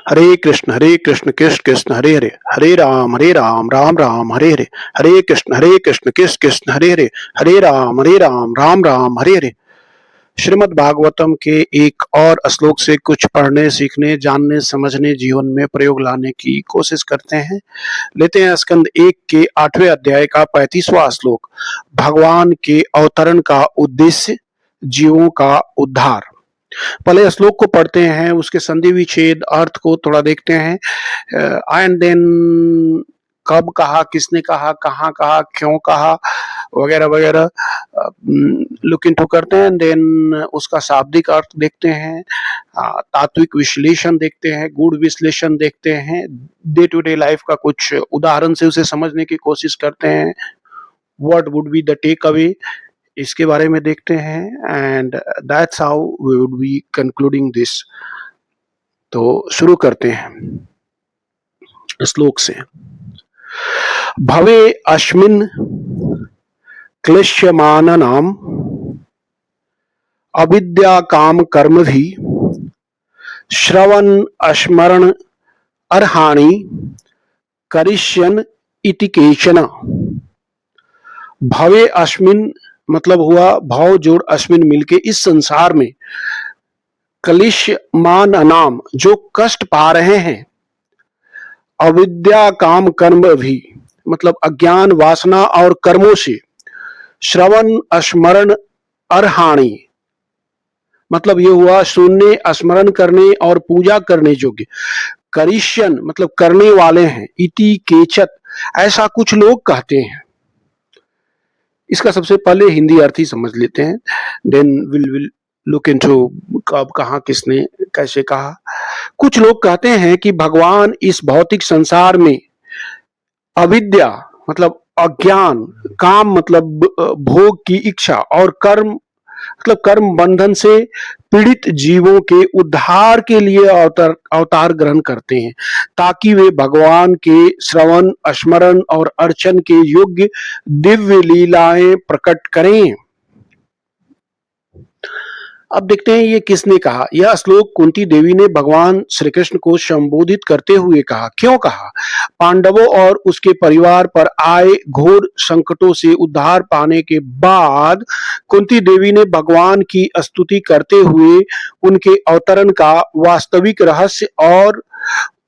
हरे कृष्ण कृष्ण कृष्ण हरे हरे, हरे राम राम राम हरे हरे, हरे कृष्ण कृष्ण कृष्ण हरे राम राम हरे हरे। श्रीमद् भागवतम के एक और श्लोक से कुछ पढ़ने, सीखने, जानने, समझने, जीवन में प्रयोग लाने की कोशिश करते हैं। लेते हैं स्कंद 1 के 8वें अध्याय का 35वां श्लोक। भगवान के अवतरण का उद्देश्य जीवों का उद्धार। पहले श्लोक को पढ़ते हैं, उसके संधि विच्छेद अर्थ को थोड़ा देखते हैं, एंड देन कब कहा, किसने कहा, कहाँ कहा, क्यों कहा, वगैरह वगैरह लुक इनटू करते हैं। देन उसका शाब्दिक अर्थ देखते हैं, तात्विक विश्लेषण देखते हैं, गूढ़ विश्लेषण देखते हैं, डे टू डे लाइफ का कुछ उदाहरण से उसे समझने की कोशिश करते हैं। What would be the take away, इसके बारे में देखते हैं, and that's how we would be concluding this. तो शुरू करते हैं श्लोक से। भवे अस्मिन् क्लिश्यमानानाम् अविद्या काम कर्म भी श्रवण स्मरण अर्हाणि करिष्यन् इति केचन। भवे अस्मिन् मतलब हुआ भाव जोड़ अस्मिन मिलके, इस संसार में, क्लिश्यमानानाम जो कष्ट पा रहे हैं, अविद्या काम कर्म भी मतलब अज्ञान, वासना और कर्मों से, श्रवण स्मरण अर्हाणि मतलब ये हुआ सुनने, स्मरण करने और पूजा करने योग्य, करिष्यन मतलब करने वाले हैं, इति केचत ऐसा कुछ लोग कहते हैं। इसका सबसे पहले हिंदी अर्थ ही समझ लेते हैं, देन विल लुक इनटू कब, कहाँ, किसने, कैसे कहा। कुछ लोग कहते हैं कि भगवान इस भौतिक संसार में अविद्या मतलब अज्ञान, काम मतलब भोग की इच्छा और कर्म मतलब कर्म बंधन से पीड़ित जीवों के उद्धार के लिए अवतार ग्रहण करते हैं, ताकि वे भगवान के श्रवण, स्मरण और अर्चन के योग्य दिव्य लीलाएं प्रकट करें। अब देखते हैं ये किसने कहा। यह श्लोक कुंती देवी ने भगवान श्री कृष्ण को संबोधित करते हुए कहा। क्यों कहा? पांडवों और उसके परिवार पर आए घोर संकटों से उद्धार पाने के बाद कुंती देवी ने भगवान की स्तुति करते हुए उनके अवतरण का वास्तविक रहस्य और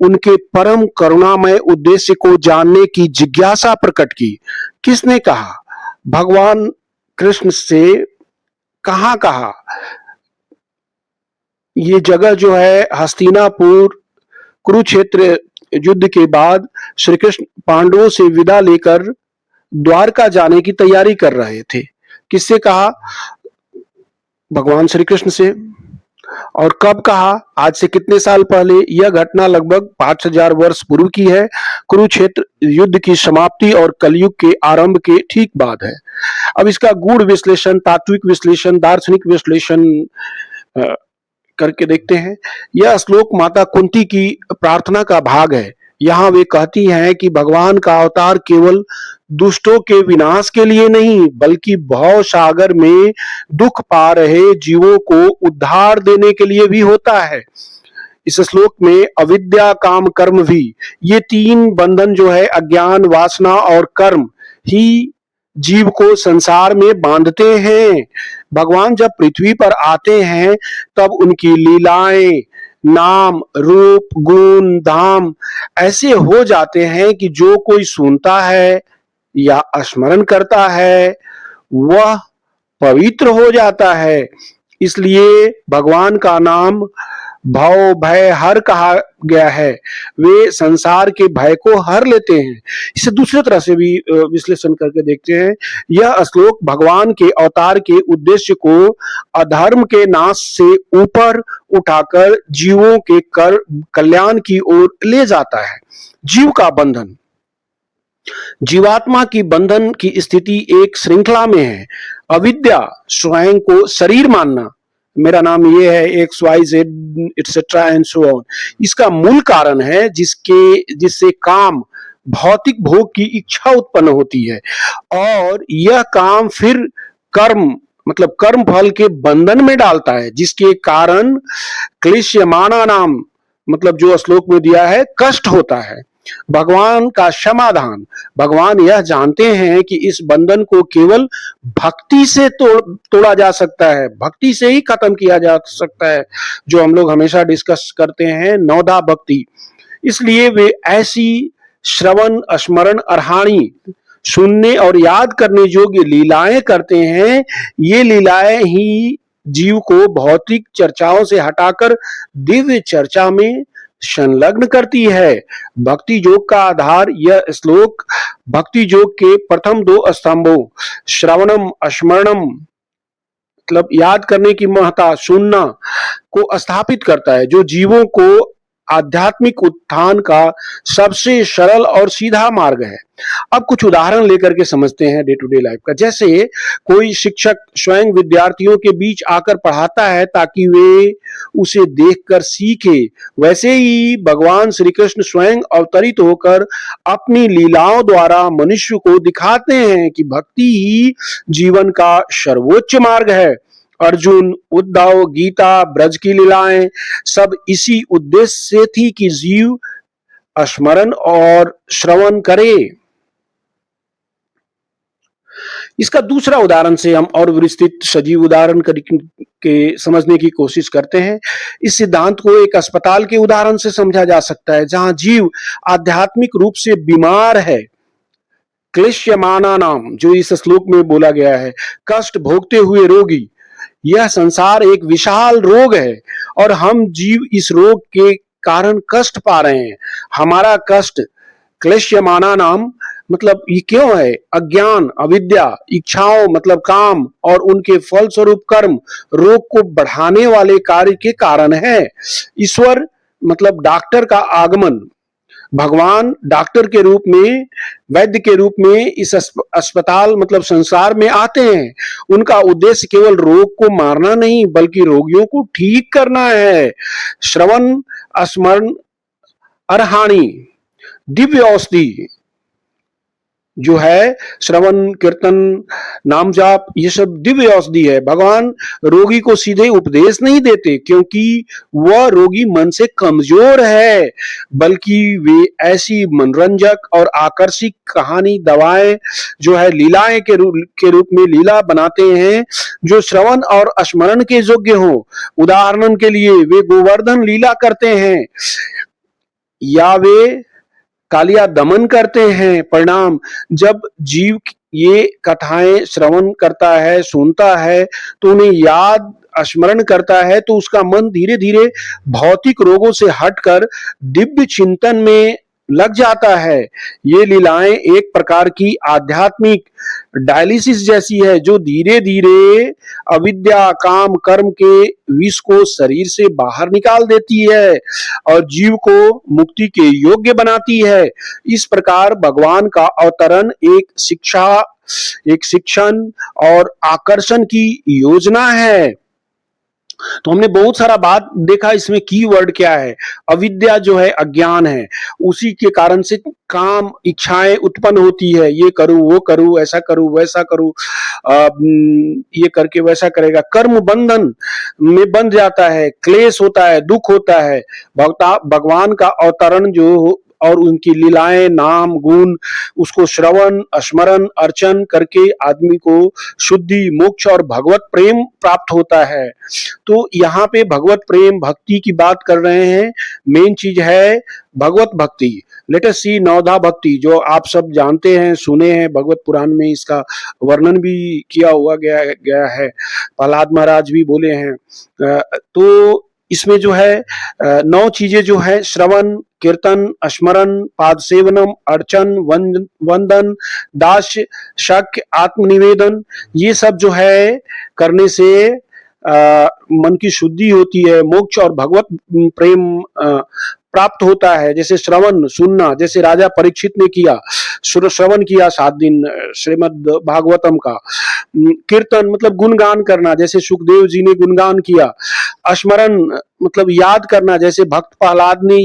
उनके परम करुणामय उद्देश्य को जानने की जिज्ञासा प्रकट की। किसने कहा? भगवान कृष्ण से। कहाँ कहा? ये जगह जो है हस्तिनापुर, कुरुक्षेत्र युद्ध के बाद श्री कृष्ण पांडवों से विदा लेकर द्वारका जाने की तैयारी कर रहे थे। किससे कहा? भगवान श्री कृष्ण से। और कब कहा? आज से कितने साल पहले? यह घटना लगभग 5000 वर्ष पूर्व की है। कुरुक्षेत्र युद्ध की समाप्ति और कलयुग के आरंभ के ठीक बाद है। अब इसका गूढ़ विश्लेषण, तात्विक विश्लेषण, दार्शनिक विश्लेषण करके देखते हैं। यह श्लोक माता कुंती की प्रार्थना का भाग है। यहाँ वे कहती हैं कि भगवान का अवतार केवल दुष्टों के विनाश के लिए नहीं, बल्कि भव सागर में दुख पा रहे जीवों को उद्धार देने के लिए भी होता है। इस श्लोक में अविद्या, काम, कर्म भी, ये तीन बंधन जो है अज्ञान, वासना और कर्म ही जीव को संसार में बांधते हैं। भगवान जब पृथ्वी पर आते हैं तब उनकी लीलाएं, नाम, रूप, गुण, धाम ऐसे हो जाते हैं कि जो कोई सुनता है या स्मरण करता है वह पवित्र हो जाता है। इसलिए भगवान का नाम भव भय हर कहा गया है। वे संसार के भय को हर लेते हैं। इसे दूसरी तरह से भी विश्लेषण करके देखते हैं। यह श्लोक भगवान के अवतार के उद्देश्य को अधर्म के नाश से ऊपर उठाकर जीवों के कल्याण की ओर ले जाता है। जीव का बंधन, जीवात्मा की बंधन की स्थिति एक श्रृंखला में है। अविद्या, स्वयं को शरीर मानना, मेरा नाम ये है XYZ etcetera and so on, इसका मूल कारण है जिससे काम, भौतिक भोग की इच्छा उत्पन्न होती है और यह काम फिर कर्म मतलब कर्म फल के बंधन में डालता है, जिसके कारण क्लेशमाना नाम मतलब जो श्लोक में दिया है, कष्ट होता है। भगवान का समाधान, भगवान यह जानते हैं कि इस बंधन को केवल भक्ति से तोड़ा जा सकता है, भक्ति से ही खत्म किया जा सकता है, जो हम लोग हमेशा डिस्कस करते हैं, नौदा भक्ति। इसलिए वे ऐसी श्रवण, स्मरण, अर्हाणी, सुनने और याद करने योग्य लीलाएं करते हैं। ये लीलाएं ही जीव को भौतिक चर्चाओं से हटाकर दिव्य चर्चा में संलग्न करती है। भक्ति योग का आधार यह श्लोक भक्ति योग के प्रथम दो स्तंभों श्रवणम, स्मरणम मतलब याद करने की महत्ता, सुनना को स्थापित करता है, जो जीवों को आध्यात्मिक उत्थान का सबसे सरल और सीधा मार्ग है। अब कुछ उदाहरण लेकर के समझते हैं डे टू डे लाइफ का। जैसे कोई शिक्षक स्वयं विद्यार्थियों के बीच आकर पढ़ाता है ताकि वे उसे देखकर सीखे, वैसे ही भगवान श्री कृष्ण स्वयं अवतरित होकर अपनी लीलाओं द्वारा मनुष्य को दिखाते हैं कि भक्ति ही जीवन का सर्वोच्च मार्ग है। अर्जुन, उद्धव, गीता, ब्रज की लीलाएं सब इसी उद्देश्य से थी कि जीव स्मरण और श्रवण करे। इसका दूसरा उदाहरण से हम और विस्तृत सजीव उदाहरण के समझने की कोशिश करते हैं। इस सिद्धांत को एक अस्पताल के उदाहरण से समझा जा सकता है, जहां जीव आध्यात्मिक रूप से बीमार है। क्लेश्यमाना नाम, जो इस श्लोक में बोला गया है, कष्ट भोगते हुए रोगी। यह संसार एक विशाल रोग है और हम जीव इस रोग के कारण कष्ट पा रहे हैं। हमारा कष्ट क्लेश्यमाना नाम मतलब ये क्यों है? अज्ञान, अविद्या, इच्छाओं मतलब काम और उनके फलस्वरूप कर्म रोग को बढ़ाने वाले कार्य के कारण है। ईश्वर मतलब डॉक्टर का आगमन, भगवान डॉक्टर के रूप में, वैद्य के रूप में इस अस्पताल मतलब संसार में आते हैं। उनका उद्देश्य केवल रोग को मारना नहीं बल्कि रोगियों को ठीक करना है। श्रवण, स्मरण, अर्हाणी, दिव्य औषधि जो है, श्रवण, कीर्तन, नाम जाप, ये सब दिव्य औषधि है। भगवान रोगी को सीधे उपदेश नहीं देते क्योंकि वह रोगी मन से कमजोर है, बल्कि वे ऐसी मनोरंजक और आकर्षक कहानी, दवाएं जो है लीलाएं के रूप में लीला बनाते हैं जो श्रवण और स्मरण के योग्य हो। उदाहरण के लिए वे गोवर्धन लीला करते हैं या वे कालिया दमन करते हैं। परिणाम, जब जीव ये कथाएं श्रवण करता है, सुनता है, तो उन्हें याद स्मरण करता है, तो उसका मन धीरे धीरे भौतिक रोगों से हटकर दिव्य चिंतन में लग जाता है। ये लीलाएं एक प्रकार की आध्यात्मिक डायलिसिस जैसी है, जो धीरे धीरे अविद्या, काम, कर्म के विष को शरीर से बाहर निकाल देती है और जीव को मुक्ति के योग्य बनाती है। इस प्रकार भगवान का अवतरण एक शिक्षण और आकर्षण की योजना है। तो हमने बहुत सारा बात देखा, इसमें कीवर्ड क्या है? अविद्या जो है अज्ञान है, उसी के कारण से काम, इच्छाएं उत्पन्न होती है। ये करूं, वो करूं, ऐसा करूं, वैसा करूं, ये करके वैसा करेगा। कर्म बंधन में बंध जाता है, क्लेश होता है, दुख होता है। भगवान का अवतरण जो और उनकी लीलाएं, नाम, गुण, उसको श्रवण, स्मरण, अर्चन करके आदमी को शुद्धि, मोक्ष और भगवत प्रेम प्राप्त होता है। तो यहाँ पे भगवत प्रेम, भक्ति की बात कर रहे हैं। मेन चीज है भगवत भक्ति। लेट अस सी नवधा भक्ति, जो आप सब जानते हैं, सुने हैं, भगवत पुराण में इसका वर्णन भी किया हुआ गया है। प्रहलाद महाराज भी बोले हैं। तो इसमें जो है 9 चीजें जो है, श्रवण, कीर्तन, स्मरण, पाद सेवनम, अर्चन, वंदन, दास, शक्य, आत्मनिवेदन, ये सब जो है करने से मन की शुद्धि होती है, मोक्ष और भगवत प्रेम प्राप्त होता है। जैसे श्रवण, सुनना, जैसे राजा परीक्षित ने किया, श्रवण किया 7 दिन श्रीमद् भागवतम का। कीर्तन मतलब गुणगान करना, जैसे सुखदेव जी ने गुणगान किया। स्मरण मतलब याद करना जैसे भक्त प्रहलाद ने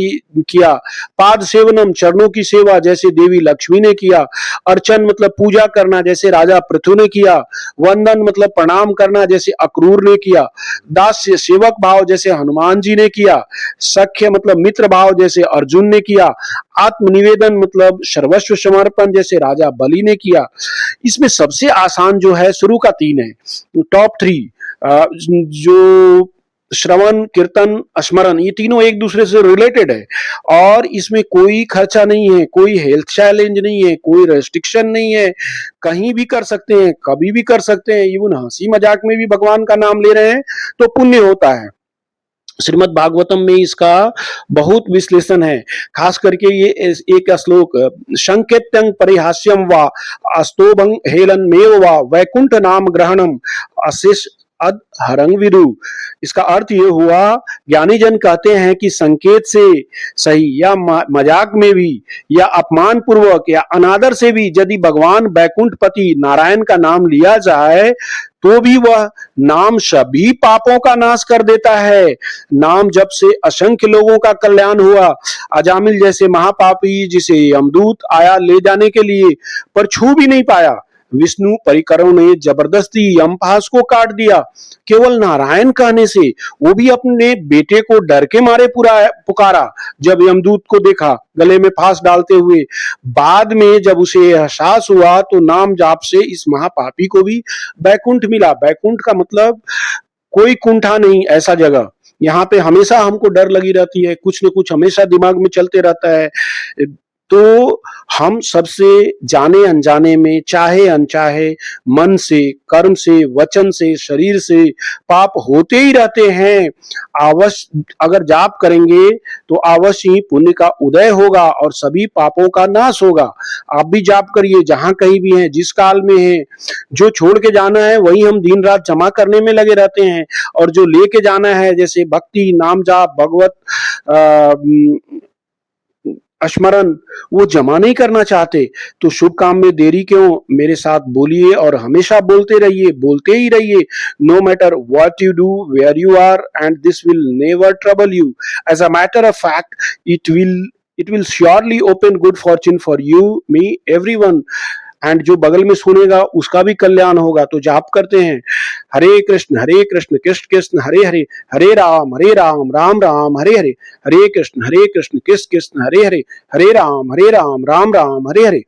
किया, पाद सेवनम चरणों की सेवा जैसे देवी लक्ष्मी ने किया, अर्चन मतलब पूजा करना जैसे राजा पृथु ने किया, वंदन मतलब प्रणाम करना जैसे अक्रूर ने किया, दास्य सेवक भाव जैसे हनुमान जी ने किया, सख्य मतलब मित्र भाव जैसे अर्जुन ने किया, आत्मनिवेदन मतलब सर्वस्व समर्पण जैसे राजा बलि ने किया। इसमें सबसे आसान जो है शुरू का 3 है, टॉप 3 जो श्रवण कीर्तन स्मरण, ये तीनों एक दूसरे से रिलेटेड है और इसमें कोई खर्चा नहीं है, कोई हेल्थ चैलेंज नहीं है, कोई रेस्ट्रिक्शन नहीं है, कहीं भी कर सकते हैं, कभी भी कर सकते हैं, इवन हंसी मजाक में भी भगवान का नाम ले रहे हैं तो पुण्य होता है। श्रीमद् भागवतम में इसका बहुत विश्लेषण है, खास करके ये एक श्लोक, संकेत्यं परिहास्यम वा अस्तोभं हेलन मेव वा वैकुंठ नाम ग्रहणम अशेष अद हरंग विदु। इसका अर्थ ये हुआ, ज्ञानी जन कहते हैं कि संकेत से सही या मजाक में भी या अपमान पूर्वक या अनादर से भी यदि भगवान वैकुंठपति नारायण का नाम लिया जाए तो भी वह नाम सभी पापों का नाश कर देता है। नाम जब से असंख्य लोगों का कल्याण हुआ। अजामिल जैसे महापापी जिसे यमदूत आया ले जाने के लिए पर छू भी नहीं पाया, विष्णु परिकरों ने जबरदस्ती यमपास को काट दिया केवल नारायण कहने से। वो भी अपने बेटे को डर के मारे पुकारा जब यमदूत को देखा गले में फांस डालते हुए। बाद में जब उसे एहसास हुआ तो नाम जाप से इस महापापी को भी बैकुंठ मिला। बैकुंठ का मतलब कोई कुंठा नहीं, ऐसा जगह यहाँ पे हमेशा हमको डर लगी रहती है, कुछ न कुछ हमेशा दिमाग में चलते रहता है। तो हम सबसे जाने अनजाने में, चाहे अनचाहे, मन से, कर्म से, वचन से, शरीर से पाप होते ही रहते हैं। अवश्य अगर जाप करेंगे तो अवश्य ही पुण्य का उदय होगा और सभी पापों का नाश होगा। आप भी जाप करिए, जहां कहीं भी हैं, जिस काल में हैं। जो छोड़ के जाना है वही हम दिन रात जमा करने में लगे रहते हैं और जो लेके जाना है जैसे भक्ति, नाम जाप, भगवत स्मरण, वो जमा नहीं करना चाहते। तो शुभ काम में देरी क्यों, मेरे साथ बोलिए और हमेशा बोलते रहिए, बोलते ही रहिए। No matter what you do, where you are, and this will never trouble you. As a matter of fact it will surely open good fortune for you, me, everyone, and जो बगल में सुनेगा उसका भी कल्याण होगा। तो जाप करते हैं, हरे कृष्ण कृष्ण कृष्ण हरे हरे, हरे राम राम राम हरे हरे, हरे कृष्ण कृष्ण कृष्ण हरे हरे, हरे राम राम राम हरे हरे।